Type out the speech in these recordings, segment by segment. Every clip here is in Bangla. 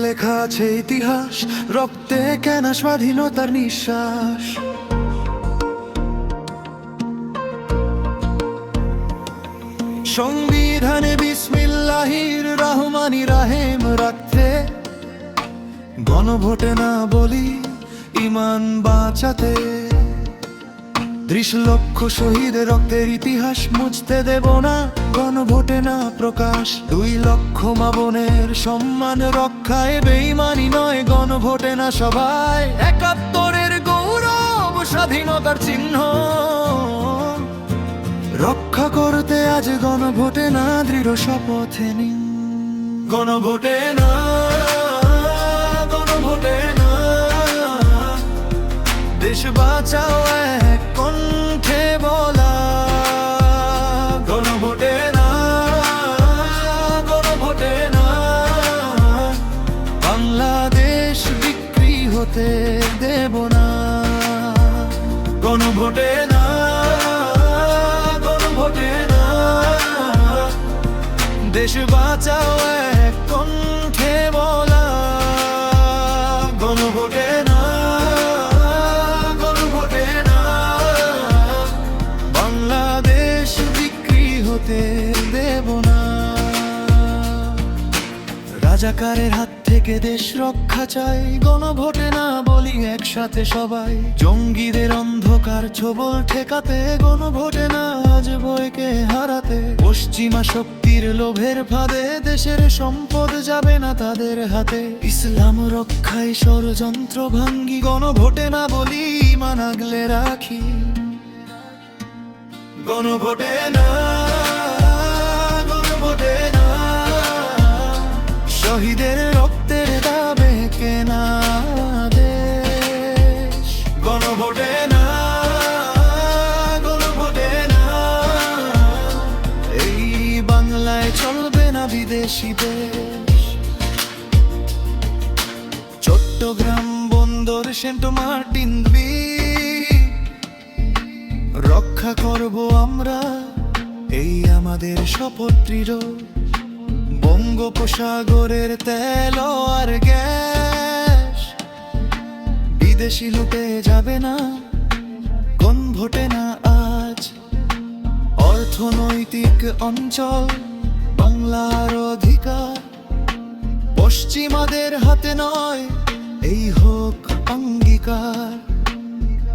লেখা আছে ইতিহাস, রক্তে কেনা স্বাধীনতার নিঃশ্বাস। সংবিধানে বিসমিল্লাহির রহমানি রাহিম রাখতে, গণভোটে না বলি ইমান বাঁচাতে। 30 লক্ষ শহীদের রক্তের ইতিহাস মুছতে দেব না, গণভোটে না প্রকাশ। 2 লক্ষ মা বোনের সম্মান রক্ষায় বেঈমানি নয়, গণভোটে না সবাই। 71-এর গৌরব স্বাধীনতার চিহ্ন রক্ষা করতে আজ গণভোটে না দৃঢ় শপথে নিন। গণভোটে না, গণভোটে না, দেশ বাঁচাও এক কণ্ঠে বলা। গণভোটে না, গণভোটে না, বাংলাদেশ বিক্রি হতে দেব না। গণভোটে না, গণভোটে না, দেশ বাঁচাও এক কণ্ঠে বলা। গণভোটে না, গণভোটে না, বাংলাদেশ বিক্রি হতে দেব না। রাজাকারের হাত থেকে দেশ রক্ষা চাই, গণভোটে না বলি একসাথে সবাই। জঙ্গিদের অন্ধকার ছোবল ঠেকাতে, গণভোটে না আজ ভয়কে হারাতে। পশ্চিমা শক্তির লোভের ফাঁদে দেশের সম্পদ যাবে না তাদের হাতে। ইসলাম রক্ষায় ষড়যন্ত্র ভাঙ্গি, গণভোটে না বলি ঈমান আগলে রাখি। গণভোটে না, গণভোটে না, শহীদের রক্তের দাবে কেনা দেশ। গণভোটে না, গণভোটে না, এই বাংলায় চলবে না বিদেশি দেশ। চট্টগ্রাম বন্দর সেন্ট মার্টিন রক্ষা করব আমরা, এই আমাদের শপথ দৃঢ়। বঙ্গোপসাগরের তেল আর গ্যাস বিদেশি লুটে যাবে না, গণভোটে না আজ। অর্থনৈতিক অঞ্চল বাংলার অধিকার, পশ্চিমাদের হাতে নয় এই হোক অঙ্গীকার।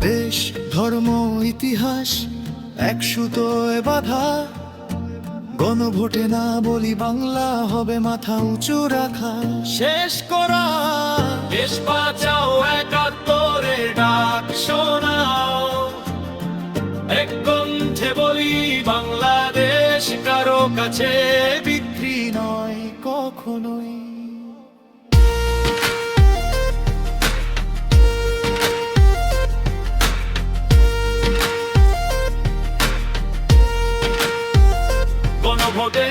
দেশ ধর্ম ইতিহাস এক সুতোয় বাঁধা, গণভোটে না বলি বাংলা হবে মাথা উঁচু রাখা। শেষ করা দেশ বাঁচাও 71-এর ডাক শোনাও, এক কণ্ঠে বলি বাংলাদেশ কারো কাছে বিক্রি নয় কখনোই। গণভোটে